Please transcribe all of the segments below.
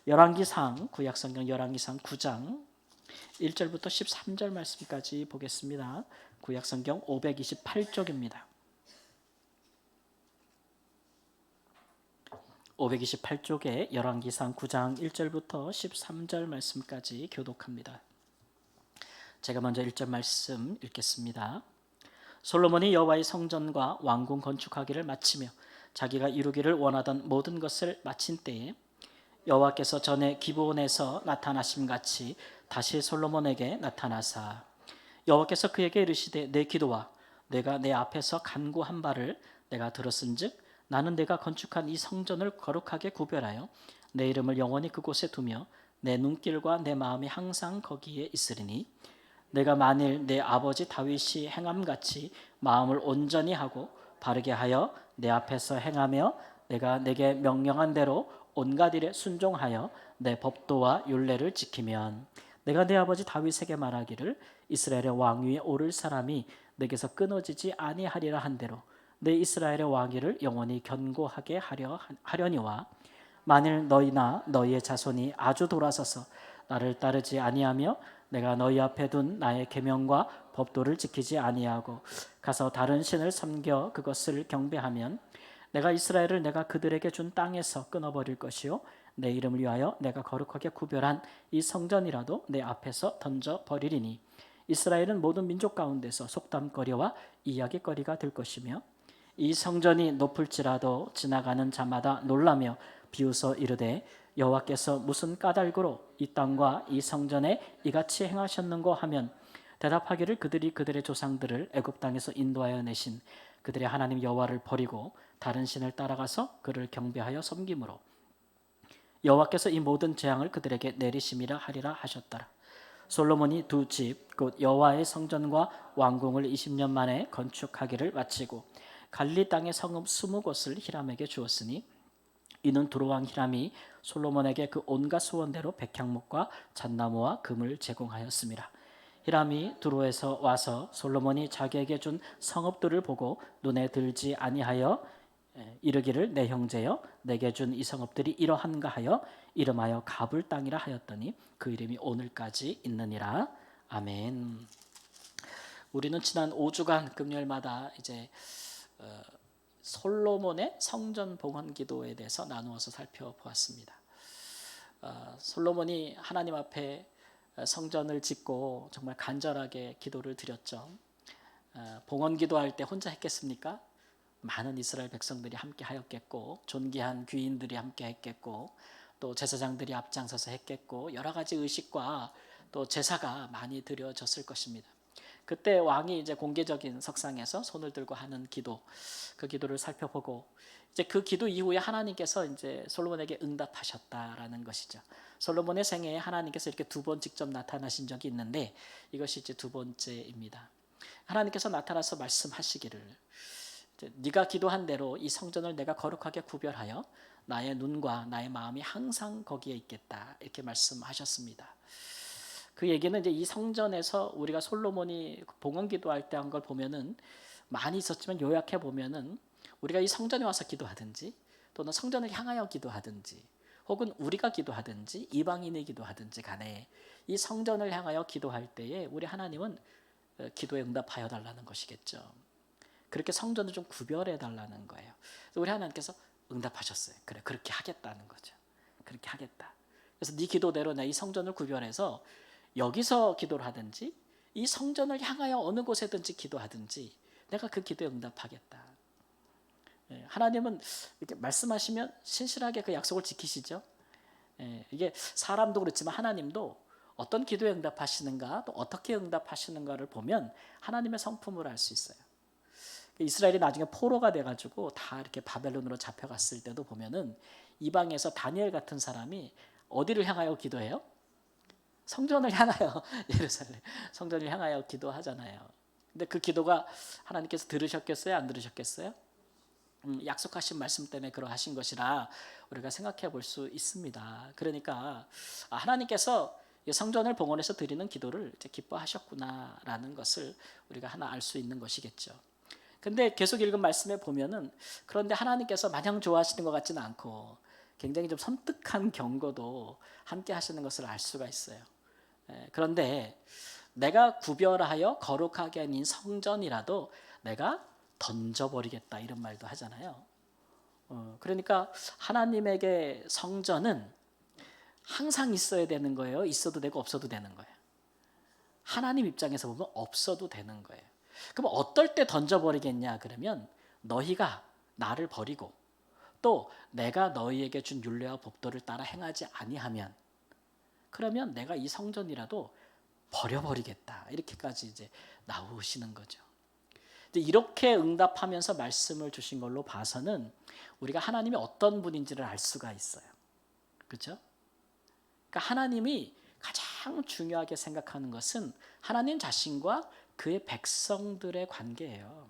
열왕기상, 구약성경 열왕기상 9장 1절부터 13절 말씀까지 보겠습니다. 구약성경 528쪽입니다. 528쪽에 열왕기상 9장 1절부터 13절 말씀까지 교독합니다. 제가 먼저 1절 말씀 읽겠습니다. 솔로몬이 여호와의 성전과 왕궁 건축하기를 마치며 자기가 이루기를 원하던 모든 것을 마친 때에 여호와께서 전에 기브온에서 나타나심 같이 다시 솔로몬에게 나타나사 여호와께서 그에게 이르시되 내 기도와 내가 내 앞에서 간구한 바를 내가 들었은즉 나는 내가 건축한 이 성전을 거룩하게 구별하여 내 이름을 영원히 그곳에 두며 내 눈길과 내 마음이 항상 거기에 있으리니 내가 만일 내 아버지 다윗이 행함같이 마음을 온전히 하고 바르게 하여 내 앞에서 행하며 내가 내게 명령한 대로 온갖 일에 순종하여 내 법도와 율례를 지키면 내가 내 아버지 다윗에게 말하기를 이스라엘의 왕 위에 오를 사람이 내게서 끊어지지 아니하리라 한 대로 내 이스라엘의 왕위를 영원히 견고하게 하려니와 만일 너희나 너희의 자손이 아주 돌아서서 나를 따르지 아니하며 내가 너희 앞에 둔 나의 계명과 법도를 지키지 아니하고 가서 다른 신을 섬겨 그것을 경배하면 내가 이스라엘을 내가 그들에게 준 땅에서 끊어버릴 것이요 내 이름을 위하여 내가 거룩하게 구별한 이 성전이라도 내 앞에서 던져버리리니 이스라엘은 모든 민족 가운데서 속담거리와 이야기거리가 될 것이며 이 성전이 높을지라도 지나가는 자마다 놀라며 비웃어 이르되 여호와께서 무슨 까닭으로 이 땅과 이 성전에 이같이 행하셨는고 하면 대답하기를 그들이 그들의 조상들을 애굽 땅에서 인도하여 내신 그들의 하나님 여호와를 버리고 다른 신을 따라가서 그를 경배하여 섬김으로 여호와께서 이 모든 재앙을 그들에게 내리심이라 하리라 하셨더라. 솔로몬이 두 집 곧 여호와의 성전과 왕궁을 20년 만에 건축하기를 마치고 갈리 땅의 성읍 20곳을 히람에게 주었으니 이는 두로왕 히람이 솔로몬에게 그 온갖 소원대로 백향목과 잣나무와 금을 제공하였습니다. 히람이 두로에서 와서 솔로몬이 자기에게 준 성읍들을 보고 눈에 들지 아니하여 이르기를 내 형제여 내게 준 이 성읍들이 이러한가 하여 이름하여 가불 땅이라 하였더니 그 이름이 오늘까지 있느니라. 아멘. 우리는 지난 5주간 금요일마다 이제 솔로몬의 성전 봉헌 기도에 대해서 나누어서 살펴보았습니다. 솔로몬이 하나님 앞에 성전을 짓고 정말 간절하게 기도를 드렸죠. 봉헌 기도할 때 혼자 했겠습니까? 많은 이스라엘 백성들이 함께 하였겠고 존귀한 귀인들이 함께 했겠고 또 제사장들이 앞장서서 했겠고 여러 가지 의식과 또 제사가 많이 드려졌을 것입니다. 그때 왕이 이제 공개적인 석상에서 손을 들고 하는 기도, 그 기도를 살펴보고 이제 그 기도 이후에 하나님께서 이제 솔로몬에게 응답하셨다라는 것이죠. 솔로몬의 생애에 하나님께서 이렇게 두 번 직접 나타나신 적이 있는데 이것이 이제 두 번째입니다. 하나님께서 나타나서 말씀하시기를 네가 기도한 대로 이 성전을 내가 거룩하게 구별하여 나의 눈과 나의 마음이 항상 거기에 있겠다 이렇게 말씀하셨습니다. 그 얘기는 이제 이 성전에서 우리가 솔로몬이 봉헌 기도할 때 한 걸 보면은 많이 있었지만 요약해 보면은 우리가 이 성전에 와서 기도하든지 또는 성전을 향하여 기도하든지 혹은 우리가 기도하든지 이방인이 기도하든지 간에 이 성전을 향하여 기도할 때에 우리 하나님은 기도에 응답하여 달라는 것이겠죠. 그렇게 성전을 좀 구별해 달라는 거예요. 그래서 우리 하나님께서 응답하셨어요. 그래 그렇게 하겠다는 거죠. 그렇게 하겠다. 그래서 네 기도대로 내 이 성전을 구별해서 여기서 기도를 하든지 이 성전을 향하여 어느 곳에든지 기도하든지 내가 그 기도에 응답하겠다. 하나님은 이렇게 말씀하시면 신실하게 그 약속을 지키시죠. 이게 사람도 그렇지만 하나님도 어떤 기도에 응답하시는가 또 어떻게 응답하시는가를 보면 하나님의 성품을 알 수 있어요. 이스라엘이 나중에 포로가 돼가지고 다 이렇게 바벨론으로 잡혀갔을 때도 보면은 이방에서 다니엘 같은 사람이 어디를 향하여 기도해요? 성전을 향하여 예루살렘 성전을 향하여 기도하잖아요. 근데 그 기도가 하나님께서 들으셨겠어요? 안 들으셨겠어요? 약속하신 말씀 때문에 그러하신 것이라 우리가 생각해 볼 수 있습니다. 그러니까 하나님께서 성전을 봉헌해서 드리는 기도를 이제 기뻐하셨구나라는 것을 우리가 하나 알 수 있는 것이겠죠. 근데 계속 읽은 말씀에 보면은 그런데 하나님께서 마냥 좋아하시는 것 같지는 않고 굉장히 좀 섬뜩한 경고도 함께 하시는 것을 알 수가 있어요. 그런데 내가 구별하여 거룩하게 하는 성전이라도 내가 던져버리겠다 이런 말도 하잖아요. 그러니까 하나님에게 성전은 항상 있어야 되는 거예요? 있어도 되고 없어도 되는 거예요? 하나님 입장에서 보면 없어도 되는 거예요. 그럼 어떨 때 던져버리겠냐? 그러면 너희가 나를 버리고 또 내가 너희에게 준 율례와 법도를 따라 행하지 아니하면 그러면 내가 이 성전이라도 버려버리겠다. 이렇게까지 이제 나오시는 거죠. 이렇게 응답하면서 말씀을 주신 걸로 봐서는 우리가 하나님이 어떤 분인지를 알 수가 있어요. 그렇죠? 그러니까 하나님이 가장 중요하게 생각하는 것은 하나님 자신과 그의 백성들의 관계예요.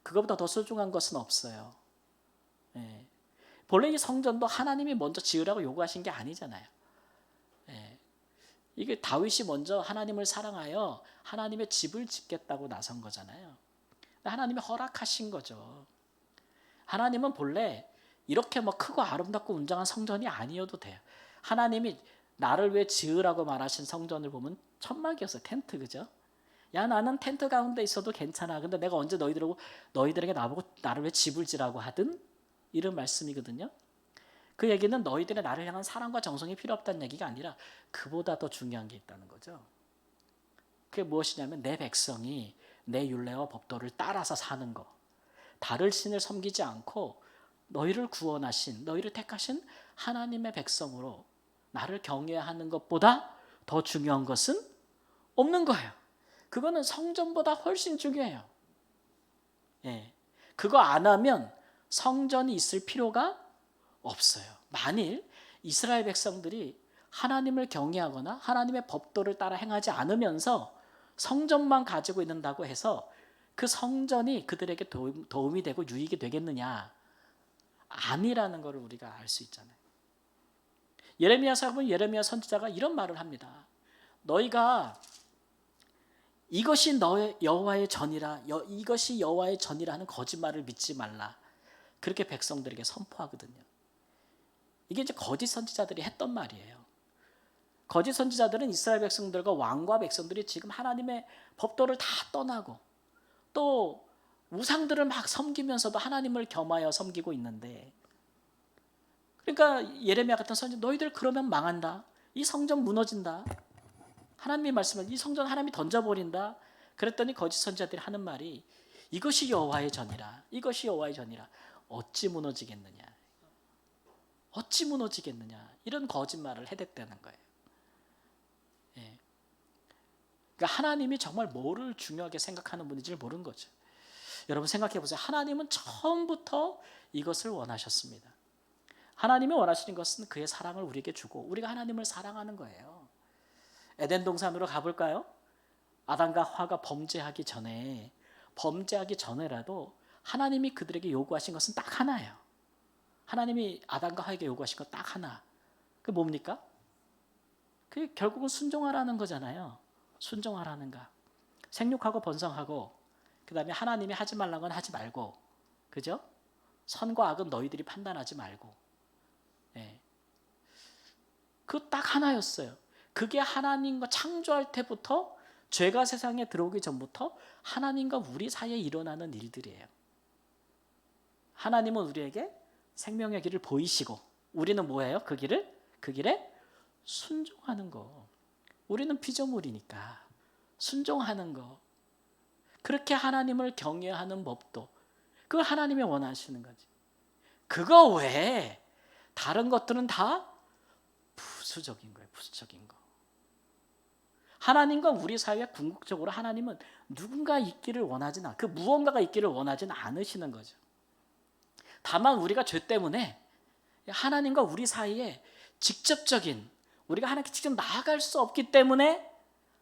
그것보다 더 소중한 것은 없어요. 예. 본래 이 성전도 하나님이 먼저 지으라고 요구하신 게 아니잖아요. 예. 이게 다윗이 먼저 하나님을 사랑하여 하나님의 집을 짓겠다고 나선 거잖아요. 하나님이 허락하신 거죠. 하나님은 본래 이렇게 뭐 크고 아름답고 웅장한 성전이 아니어도 돼요. 하나님이 나를 왜 지으라고 말하신 성전을 보면 천막이었어요. 텐트, 그죠? 야, 나는 텐트 가운데 있어도 괜찮아. 근데 내가 언제 너희들에게 나보고 나를 왜 집을 지라고 하든? 이런 말씀이거든요. 그 얘기는 너희들의 나를 향한 사랑과 정성이 필요 없다는 얘기가 아니라 그보다 더 중요한 게 있다는 거죠. 그게 무엇이냐면 내 백성이 내 율례와 법도를 따라서 사는 거. 다른 신을 섬기지 않고 너희를 구원하신, 너희를 택하신 하나님의 백성으로 나를 경외하는 것보다 더 중요한 것은 없는 거예요. 그거는 성전보다 훨씬 중요해요. 예. 그거 안 하면 성전이 있을 필요가 없어요. 만일 이스라엘 백성들이 하나님을 경외하거나 하나님의 법도를 따라 행하지 않으면서 성전만 가지고 있는다고 해서 그 성전이 그들에게 도움이 되고 유익이 되겠느냐? 아니라는 것을 우리가 알 수 있잖아요. 예레미야서 보면 예레미야 선지자가 이런 말을 합니다. 너희가 이것이 너의 여호와의 전이라, 이것이 여호와의 전이라 하는 거짓말을 믿지 말라. 그렇게 백성들에게 선포하거든요. 이게 이제 거짓 선지자들이 했던 말이에요. 거짓 선지자들은 이스라엘 백성들과 왕과 백성들이 지금 하나님의 법도를 다 떠나고 또 우상들을 막 섬기면서도 하나님을 겸하여 섬기고 있는데, 그러니까 예레미야 같은 선지 너희들 그러면 망한다. 이 성전 무너진다. 하나님이 말씀을 이 성전 하나님이 던져버린다. 그랬더니 거짓 선지자들이 하는 말이 이것이 여호와의 전이라. 이것이 여호와의 전이라. 어찌 무너지겠느냐. 어찌 무너지겠느냐. 이런 거짓말을 해댔다는 거예요. 예. 그러니까 하나님이 정말 뭐를 중요하게 생각하는 분인지를 모르는 거죠. 여러분 생각해 보세요. 하나님은 처음부터 이것을 원하셨습니다. 하나님이 원하시는 것은 그의 사랑을 우리에게 주고 우리가 하나님을 사랑하는 거예요. 에덴 동산으로 가볼까요? 아담과 하와가 범죄하기 전에라도 하나님이 그들에게 요구하신 것은 딱 하나예요. 하나님이 아담과 하와에게 요구하신 것 딱 하나. 그게 뭡니까? 그게 결국은 순종하라는 거잖아요. 순종하라는 거. 생육하고 번성하고 그 다음에 하나님이 하지 말라는 건 하지 말고, 그죠? 선과 악은 너희들이 판단하지 말고. 네. 그 딱 하나였어요. 그게 하나님과 창조할 때부터 죄가 세상에 들어오기 전부터 하나님과 우리 사이에 일어나는 일들이에요. 하나님은 우리에게 생명의 길을 보이시고 우리는 뭐예요? 그 길에 순종하는 거. 우리는 피조물이니까 순종하는 거. 그렇게 하나님을 경외하는 법도 그걸 하나님이 원하시는 거지. 그거 외에 다른 것들은 다 부수적인 거예요. 부수적인 거. 하나님과 우리 사이에 궁극적으로 하나님은 누군가 있기를 원하진 않아. 그 무언가가 있기를 원하지는 않으시는 거죠. 다만 우리가 죄 때문에 하나님과 우리 사이에 직접적인 우리가 하나님께 직접 나아갈 수 없기 때문에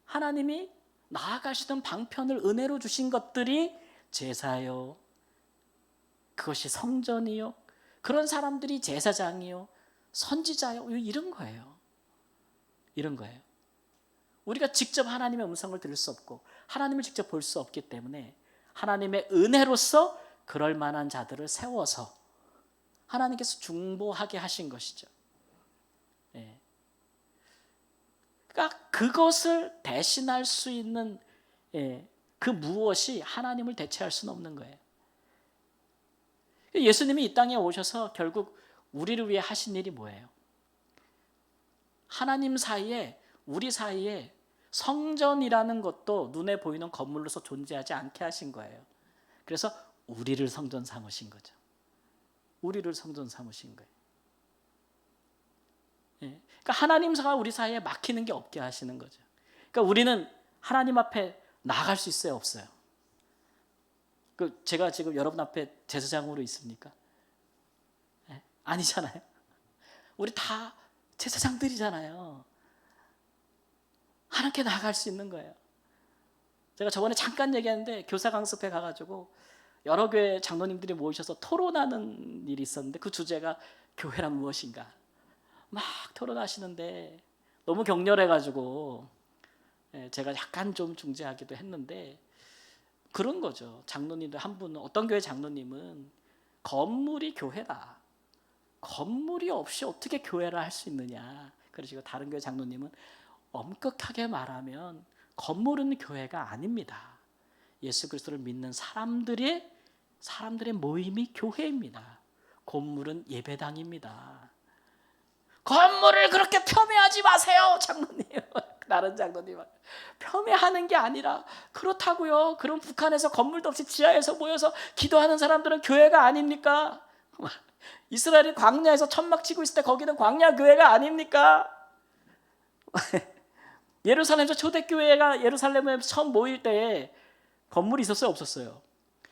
하나님이 나아가시던 방편을 은혜로 주신 것들이 제사요, 그것이 성전이요, 그런 사람들이 제사장이요, 선지자요, 이런 거예요. 이런 거예요. 우리가 직접 하나님의 음성을 들을 수 없고 하나님을 직접 볼 수 없기 때문에 하나님의 은혜로서 그럴 만한 자들을 세워서 하나님께서 중보하게 하신 것이죠. 예. 그러니까 그것을 대신할 수 있는 그 무엇이 하나님을 대체할 수는 없는 거예요. 예수님이 이 땅에 오셔서 결국 우리를 위해 하신 일이 뭐예요? 하나님 사이에, 우리 사이에 성전이라는 것도 눈에 보이는 건물로서 존재하지 않게 하신 거예요. 그래서 우리를 성전 삼으신 거죠. 우리를 성전 삼으신 거예요. 그러니까 하나님과 우리 사이에 막히는 게 없게 하시는 거죠. 그러니까 우리는 하나님 앞에 나갈 수 있어요, 없어요? 제가 지금 여러분 앞에 제사장으로 있습니까? 아니잖아요. 우리 다 제사장들이잖아요. 하나님께 나아갈 수 있는 거예요. 제가 저번에 잠깐 얘기했는데 교사 강습회 가가지고 여러 교회 장로님들이 모이셔서 토론하는 일이 있었는데 그 주제가 교회란 무엇인가 막 토론하시는데 너무 격렬해가지고 제가 약간 좀 중재하기도 했는데 그런 거죠. 장로님들 한 분은, 어떤 교회 장로님은 건물이 교회다. 건물이 없이 어떻게 교회를 할 수 있느냐. 그러시고 다른 교회 장로님은 엄격하게 말하면 건물은 교회가 아닙니다. 예수 그리스도를 믿는 사람들의 모임이 교회입니다. 건물은 예배당입니다. 건물을 그렇게 폄훼하지 마세요, 장로님. 다른 장로님 폄훼하는 게 아니라 그렇다고요. 그럼 북한에서 건물도 없이 지하에서 모여서 기도하는 사람들은 교회가 아닙니까? 이스라엘이 광야에서 천막 치고 있을 때 거기는 광야 교회가 아닙니까? 예루살렘에서 초대교회가 예루살렘에 처음 모일 때 건물이 있었어요, 없었어요?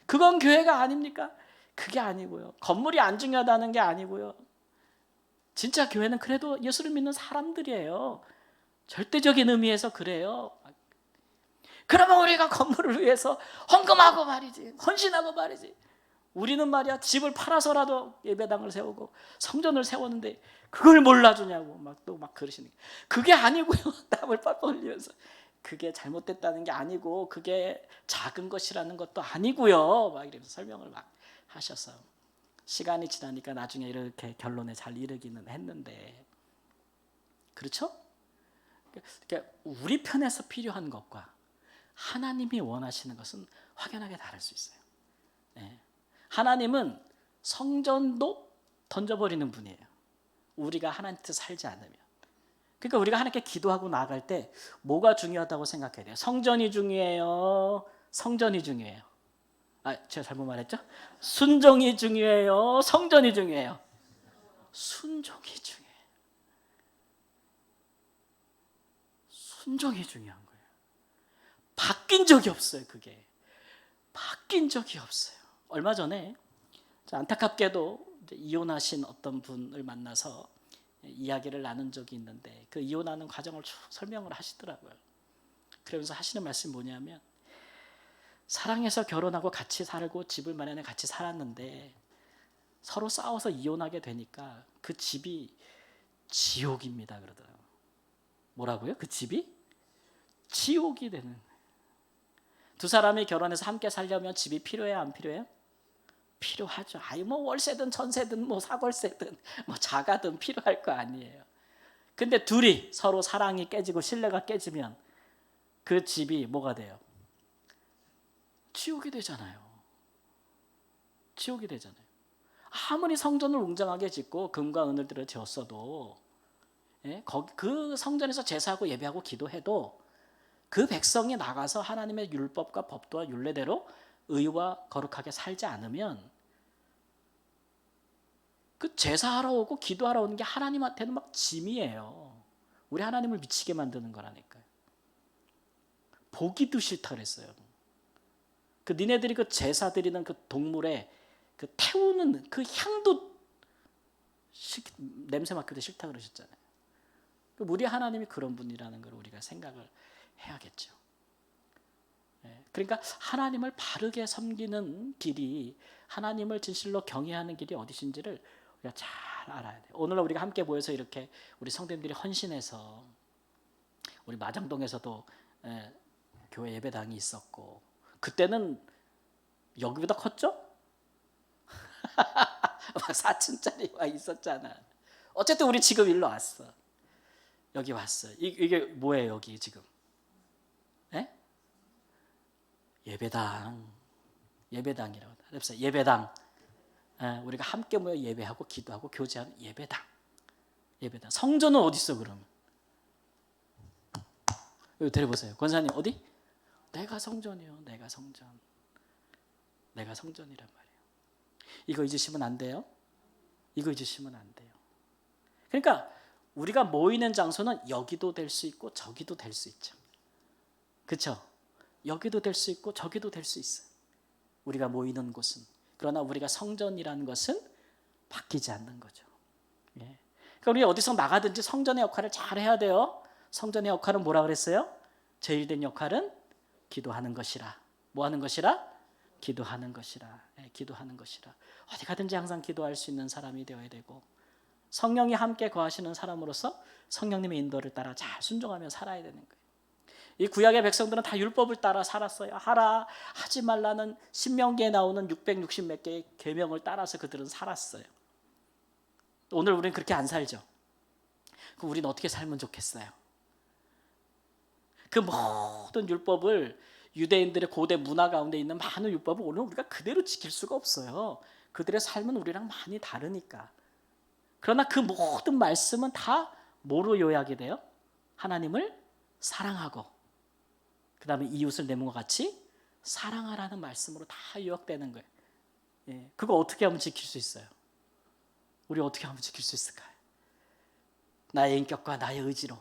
그건 교회가 아닙니까? 그게 아니고요. 건물이 안 중요하다는 게 아니고요. 진짜 교회는 그래도 예수를 믿는 사람들이에요. 절대적인 의미에서 그래요. 그러면 우리가 건물을 위해서 헌금하고 말이지, 헌신하고 말이지. 우리는 말이야 집을 팔아서라도 예배당을 세우고 성전을 세웠는데 그걸 몰라주냐고 막 그러시는 게, 그게 아니고요. 땀을 뻘뻘 흘리면서 그게 잘못됐다는 게 아니고 그게 작은 것이라는 것도 아니고요. 막 이러면서 설명을 막 하셔서 시간이 지나니까 나중에 이렇게 결론에 잘 이르기는 했는데, 그렇죠? 그러니까 우리 편에서 필요한 것과 하나님이 원하시는 것은 확연하게 다를 수 있어요. 하나님은 성전도 던져버리는 분이에요. 우리가 하나님 뜻 살지 않으면. 그러니까 우리가 하나님께 기도하고 나아갈 때 뭐가 중요하다고 생각해야 돼요? 성전이 중요해요? 성전이 중요해요? 제가 잘못 말했죠? 순종이 중요해요? 성전이 중요해요? 순종이 중요해요. 순종이 중요한 거예요. 바뀐 적이 없어요. 그게 바뀐 적이 없어요. 얼마 전에 안타깝게도 이혼하신 어떤 분을 만나서 이야기를 나눈 적이 있는데 그 이혼하는 과정을 쭉 설명을 하시더라고요. 그러면서 하시는 말씀이 뭐냐면, 사랑해서 결혼하고 같이 살고 집을 마련해 같이 살았는데 서로 싸워서 이혼하게 되니까 그 집이 지옥입니다 그러더라고요. 뭐라고요? 그 집이 지옥이 되는 거예요. 두 사람이 결혼해서 함께 살려면 집이 필요해요, 안 필요해요? 필요하죠. 뭐 월세든 전세든 뭐 사월세든 뭐 자가든 필요할 거 아니에요. 근데 둘이 서로 사랑이 깨지고 신뢰가 깨지면 그 집이 뭐가 돼요? 지옥이 되잖아요. 지옥이 되잖아요. 아무리 성전을 웅장하게 짓고 금과 은을 지었어도 그 성전에서 제사하고 예배하고 기도해도 그 백성이 나가서 하나님의 율법과 법도와 율례대로 의와 거룩하게 살지 않으면 그 제사하러 오고 기도하러 오는 게 하나님한테는 막 짐이에요. 우리 하나님을 미치게 만드는 거라니까요. 보기도 싫다 그랬어요. 그 니네들이 그 제사 드리는 그 동물의 그 태우는 그 향도 냄새 맡기도 싫다 그러셨잖아요. 우리 하나님이 그런 분이라는 걸 우리가 생각을 해야겠죠. 그러니까 하나님을 바르게 섬기는 길이, 하나님을 진실로 경외하는 길이 어디신지를 우리가 잘 알아야 돼요. 오늘 우리가 함께 모여서 이렇게 우리 성도님들이 헌신해서, 우리 마장동에서도 교회 예배당이 있었고 그때는 여기보다 컸죠? 막 4층짜리 와 있었잖아. 어쨌든 우리 지금 일로 왔어. 여기 왔어. 이게 뭐예요 여기 지금? 예? 예배당. 예배당이라고 합시다. 예배당. 우리가 함께 모여 예배하고 기도하고 교제하는 예배당. 예배당. 성전은 어디 있어 그러면? 여기 데려보세요. 권사님 어디? 내가 성전이요. 내가 성전. 내가 성전이란 말이에요. 이거 잊으시면 안 돼요. 이거 잊으시면 안 돼요. 그러니까 우리가 모이는 장소는 여기도 될 수 있고 저기도 될 수 있죠. 그렇죠? 여기도 될 수 있고 저기도 될 수 있어요. 우리가 모이는 곳은. 그러나 우리가 성전이라는 것은 바뀌지 않는 거죠. 예. 그러니까 우리 어디서 나가든지 성전의 역할을 잘 해야 돼요. 성전의 역할은 뭐라 그랬어요? 제일 된 역할은 기도하는 것이라. 뭐 하는 것이라? 기도하는 것이라. 예, 기도하는 것이라. 어디 가든지 항상 기도할 수 있는 사람이 되어야 되고 성령이 함께 거하시는 사람으로서 성령님의 인도를 따라 잘 순종하며 살아야 되는 거예요. 이 구약의 백성들은 다 율법을 따라 살았어요. 하라, 하지 말라는 신명기에 나오는 660 몇 개의 계명을 따라서 그들은 살았어요. 오늘 우리는 그렇게 안 살죠. 그럼 우리는 어떻게 살면 좋겠어요? 그 모든 율법을 유대인들의 고대 문화 가운데 있는 많은 율법을 오늘 우리가 그대로 지킬 수가 없어요. 그들의 삶은 우리랑 많이 다르니까. 그러나 그 모든 말씀은 다 뭐로 요약이 돼요? 하나님을 사랑하고 그 다음에 이웃을 내 몸과 같이 사랑하라는 말씀으로 다 요약되는 거예요. 예, 그거 어떻게 하면 지킬 수 있어요? 우리 어떻게 하면 지킬 수 있을까요? 나의 인격과 나의 의지로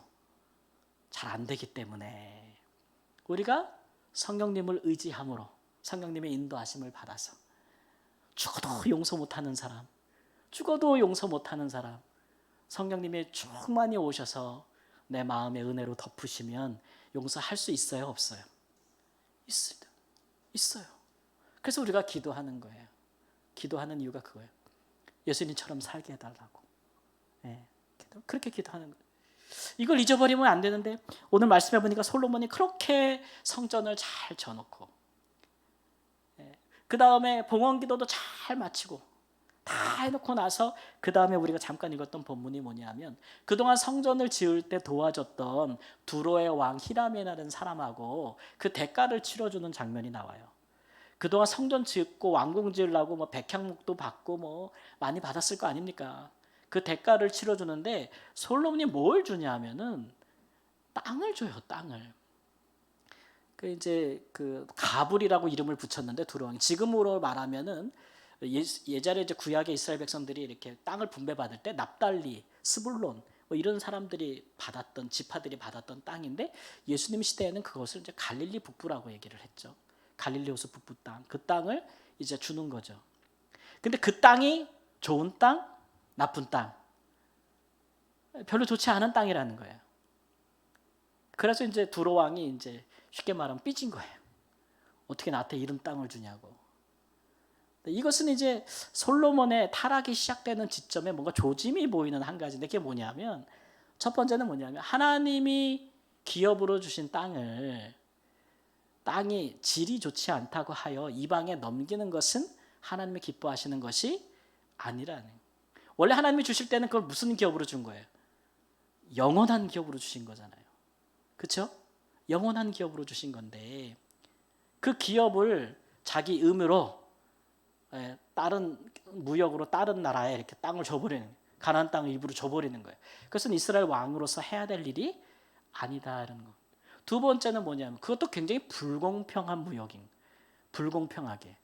잘 안 되기 때문에 우리가 성령님을 의지함으로 성령님의 인도하심을 받아서 죽어도 용서 못하는 사람, 죽어도 용서 못하는 사람, 성령님이 충만히 오셔서 내 마음의 은혜로 덮으시면 용서할 수 있어요, 없어요? 있어요. 그래서 우리가 기도하는 거예요. 기도하는 이유가 그거예요. 예수님처럼 살게 해달라고. 네, 그렇게 기도하는 거예요. 이걸 잊어버리면 안 되는데 오늘 말씀해 보니까 솔로몬이 그렇게 성전을 잘 져놓고 그 다음에 봉헌기도도 잘 마치고 다 해놓고 나서 그 다음에 우리가 잠깐 읽었던 본문이 뭐냐면 그동안 성전을 지을 때 도와줬던 두로의 왕 히람이라는 사람하고 그 대가를 치러주는 장면이 나와요. 그동안 성전 짓고 왕궁 지으려고 뭐 백향목도 받고 뭐 많이 받았을 거 아닙니까? 그 대가를 치러주는데 솔로몬이 뭘 주냐 하면은 땅을 줘요, 땅을. 그 이제 그 가불이라고 이름을 붙였는데 두로 왕이 지금으로 말하면은 예전에 이제 구약의 이스라엘 백성들이 이렇게 땅을 분배받을 때 납달리, 스불론 뭐 이런 사람들이 받았던 지파들이 받았던 땅인데 예수님 시대에는 그것을 이제 갈릴리 북부라고 얘기를 했죠. 갈릴리 호수 북부 땅, 그 땅을 이제 주는 거죠. 근데 그 땅이 좋은 땅, 나쁜 땅, 별로 좋지 않은 땅이라는 거예요. 그래서 이제 두로 왕이 이제 쉽게 말하면 삐진 거예요. 어떻게 나한테 이런 땅을 주냐고. 이것은 이제 솔로몬의 타락이 시작되는 지점에 뭔가 조짐이 보이는 한 가지인데 그게 뭐냐면 첫 번째는 뭐냐면 하나님이 기업으로 주신 땅이 질이 좋지 않다고 하여 이방에 넘기는 것은 하나님이 기뻐하시는 것이 아니라는. 원래 하나님이 주실 때는 그걸 무슨 기업으로 준 거예요? 영원한 기업으로 주신 거잖아요. 그렇죠? 영원한 기업으로 주신 건데 그 기업을 자기 의무로 다른 무역으로 다른 나라에 이렇게 땅을 줘버리는 거예요. 가나안 땅을 일부러 줘버리는 거예요. 그것은 이스라엘 왕으로서 해야 될 일이 아니다라는 거. 두 번째는 뭐냐면 그것도 굉장히 불공평한 무역인. 불공평하게.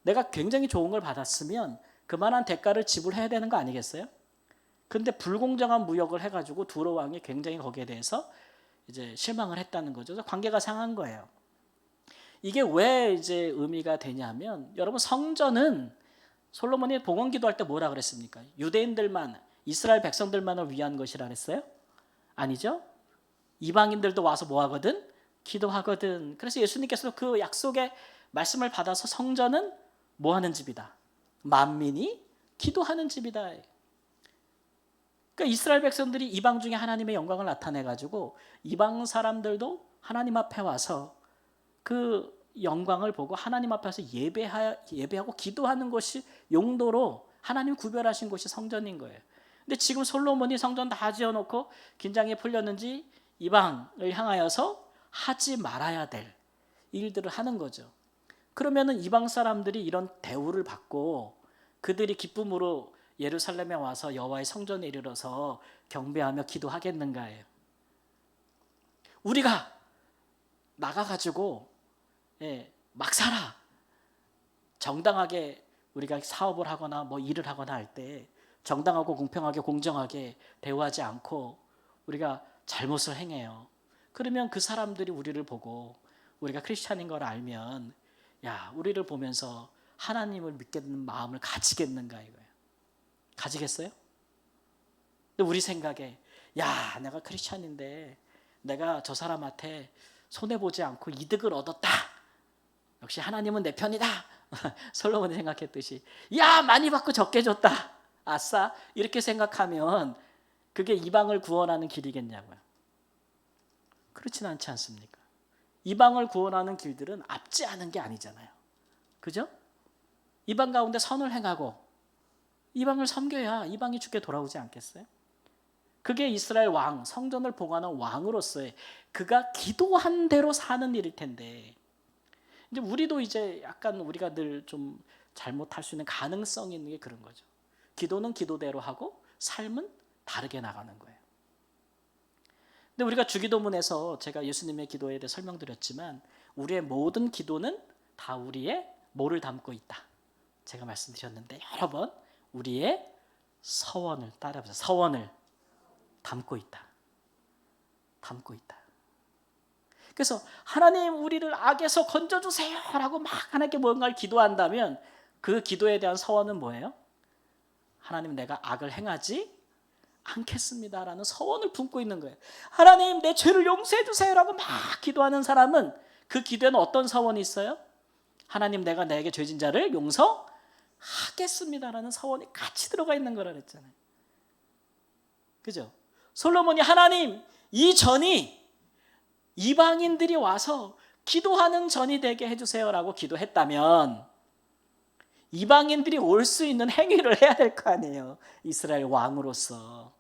내가 굉장히 좋은 걸 받았으면 그만한 대가를 지불해야 되는 거 아니겠어요? 근데 불공정한 무역을 해가지고 두로 왕이 굉장히 거기에 대해서 이제 실망을 했다는 거죠. 그래서 관계가 상한 거예요. 이게 왜 이제 의미가 되냐면 여러분 성전은 솔로몬이 봉헌기도할 때 뭐라 그랬습니까? 유대인들만 이스라엘 백성들만을 위한 것이라 그랬어요? 아니죠? 이방인들도 와서 뭐 하거든? 기도하거든. 그래서 예수님께서 그 약속의 말씀을 받아서 성전은 뭐 하는 집이다? 만민이 기도하는 집이다. 그러니까 이스라엘 백성들이 이방 중에 하나님의 영광을 나타내가지고 이방 사람들도 하나님 앞에 와서 그 영광을 보고 하나님 앞에서 예배하고 기도하는 것이 용도로 하나님 구별하신 곳이 성전인 거예요. 근데 지금 솔로몬이 성전 다 지어놓고 긴장이 풀렸는지 이방을 향하여서 하지 말아야 될 일들을 하는 거죠. 그러면은 이방 사람들이 이런 대우를 받고 그들이 기쁨으로 예루살렘에 와서 여호와의 성전에 이르러서 경배하며 기도하겠는가예요. 우리가 나가가지고 막 살아. 정당하게 우리가 사업을 하거나 뭐 일을 하거나 할 때 정당하고 공평하게 공정하게 대우하지 않고 우리가 잘못을 행해요. 그러면 그 사람들이 우리를 보고 우리가 크리스찬인 걸 알면 야, 우리를 보면서 하나님을 믿겠는 마음을 가지겠는가 이거예요. 가지겠어요? 근데 우리 생각에 야, 내가 크리스찬인데 내가 저 사람한테 손해보지 않고 이득을 얻었다. 역시 하나님은 내 편이다. 솔로몬이 생각했듯이 야, 많이 받고 적게 줬다. 아싸. 이렇게 생각하면 그게 이방을 구원하는 길이겠냐고요. 그렇진 않지 않습니까? 이방을 구원하는 길들은 앞지 않은 게 아니잖아요. 그죠? 이방 가운데 선을 행하고 이방을 섬겨야 이방이 주께 돌아오지 않겠어요? 그게 이스라엘 왕, 성전을 봉헌하는 왕으로서의 그가 기도한 대로 사는 일일 텐데 이제 우리도 이제 약간 우리가 늘 좀 잘못할 수 있는 가능성이 있는 게 그런 거죠. 기도는 기도대로 하고 삶은 다르게 나가는 거예요. 근데 우리가 주기도문에서 제가 예수님의 기도에 대해 설명드렸지만 우리의 모든 기도는 다 우리의 뭐를 담고 있다. 제가 말씀드렸는데 여러 번 우리의 서원을 따라해보세요. 서원을 담고 있다. 담고 있다. 그래서 하나님 우리를 악에서 건져주세요 라고 막 하나님께 뭔가를 기도한다면 그 기도에 대한 서원은 뭐예요? 하나님 내가 악을 행하지 않겠습니다 라는 서원을 품고 있는 거예요. 하나님 내 죄를 용서해 주세요 라고 막 기도하는 사람은 그 기도에는 어떤 서원이 있어요? 하나님 내가 내게 죄진 자를 용서하겠습니다 라는 서원이 같이 들어가 있는 거라 그랬잖아요. 그죠? 솔로몬이 하나님 이 전이 이방인들이 와서 기도하는 전이 되게 해주세요 라고 기도했다면 이방인들이 올 수 있는 행위를 해야 될 거 아니에요. 이스라엘 왕으로서.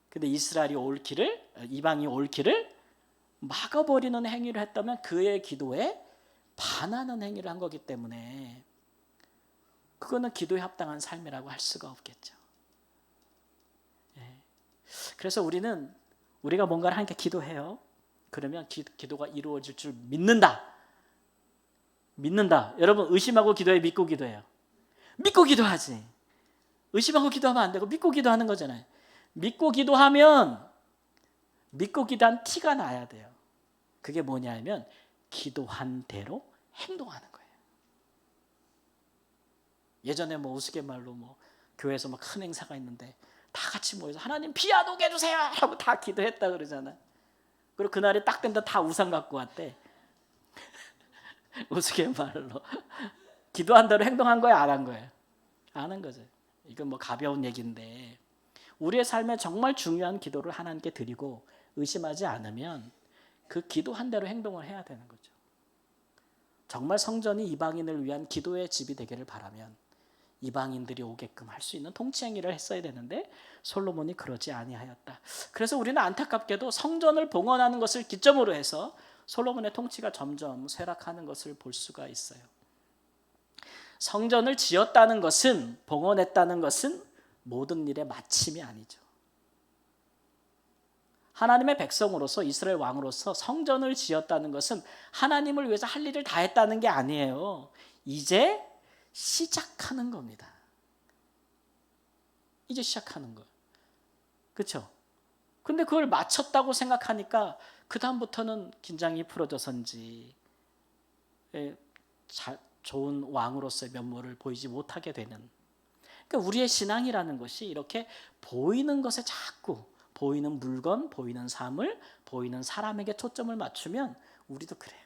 근데 이스라엘이 올 길을, 이방이 올 길을 막아버리는 행위를 했다면 그의 기도에 반하는 행위를 한 거기 때문에 그거는 기도에 합당한 삶이라고 할 수가 없겠죠. 그래서 우리가 뭔가를 하니까 기도해요. 그러면 기도가 이루어질 줄 믿는다. 여러분 의심하고 기도해, 믿고 기도해요? 믿고 기도하지. 의심하고 기도하면 안 되고 믿고 기도하는 거잖아요. 믿고 기도하면 믿고 기도한 티가 나야 돼요. 그게 뭐냐면 기도한 대로 행동하는 거예요. 예전에 뭐 우스갯말로 뭐 교회에서 막 큰 행사가 있는데 다 같이 모여서 하나님 비 안 오게 해주세요 하고 다 기도했다 그러잖아요. 그리고 그날이 딱 된다 다 우산 갖고 왔대. 우스갯말로 기도한 대로 행동한 거예요, 안 한 거예요? 안 한 거죠. 이건 뭐 가벼운 얘기인데 우리의 삶에 정말 중요한 기도를 하나님께 드리고 의심하지 않으면 그 기도한 대로 행동을 해야 되는 거죠. 정말 성전이 이방인을 위한 기도의 집이 되기를 바라면 이방인들이 오게끔 할 수 있는 통치 행위를 했어야 되는데 솔로몬이 그러지 아니하였다. 그래서 우리는 안타깝게도 성전을 봉헌하는 것을 기점으로 해서 솔로몬의 통치가 점점 쇠락하는 것을 볼 수가 있어요. 성전을 지었다는 것은, 봉헌했다는 것은 모든 일의 마침이 아니죠. 하나님의 백성으로서, 이스라엘 왕으로서 성전을 지었다는 것은 하나님을 위해서 할 일을 다 했다는 게 아니에요. 이제 시작하는 겁니다. 이제 시작하는 거. 그렇죠? 근데 그걸 마쳤다고 생각하니까 그 다음부터는 긴장이 풀어져서인지 좋은 왕으로서의 면모를 보이지 못하게 되는. 그러니까 우리의 신앙이라는 것이 이렇게 보이는 것에 자꾸 보이는 물건, 보이는 사물, 보이는 사람에게 초점을 맞추면 우리도 그래요.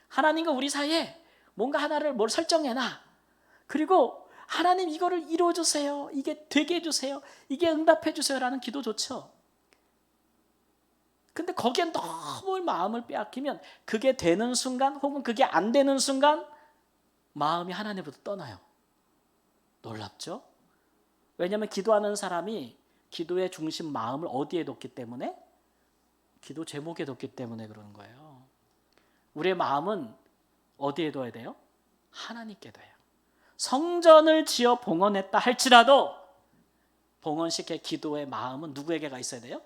하나님과 우리 사이에 뭔가 하나를 뭘 설정해놔. 그리고 하나님 이거를 이루어주세요. 이게 되게 해주세요. 이게 응답해주세요 라는 기도 좋죠. 근데 거기에 너무 마음을 빼앗기면 그게 되는 순간 혹은 그게 안 되는 순간 마음이 하나님으로부터 떠나요. 놀랍죠? 왜냐하면 기도하는 사람이 기도의 중심 마음을 어디에 뒀기 때문에? 기도 제목에 뒀기 때문에 그러는 거예요. 우리의 마음은 어디에 둬야 돼요? 하나님께 둬요. 성전을 지어 봉헌했다 할지라도 봉헌식의 기도의 마음은 누구에게 가 있어야 돼요?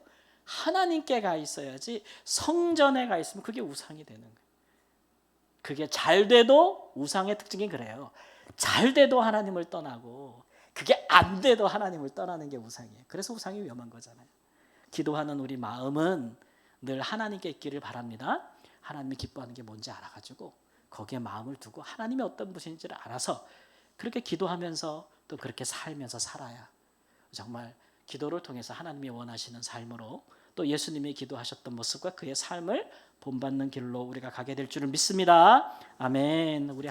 하나님께 가 있어야지. 성전에 가 있으면 그게 우상이 되는 거예요. 그게 잘 돼도 우상의 특징이 그래요. 잘 돼도 하나님을 떠나고 그게 안 돼도 하나님을 떠나는 게 우상이에요. 그래서 우상이 위험한 거잖아요. 기도하는 우리 마음은 늘 하나님께 있기를 바랍니다. 하나님이 기뻐하는 게 뭔지 알아가지고 거기에 마음을 두고 하나님이 어떤 분인지를 알아서 그렇게 기도하면서 또 그렇게 살면서 살아야 정말 기도를 통해서 하나님이 원하시는 삶으로 또 예수님이 기도하셨던 모습과 그의 삶을 본받는 길로 우리가 가게 될 줄을 믿습니다. 아멘. 우리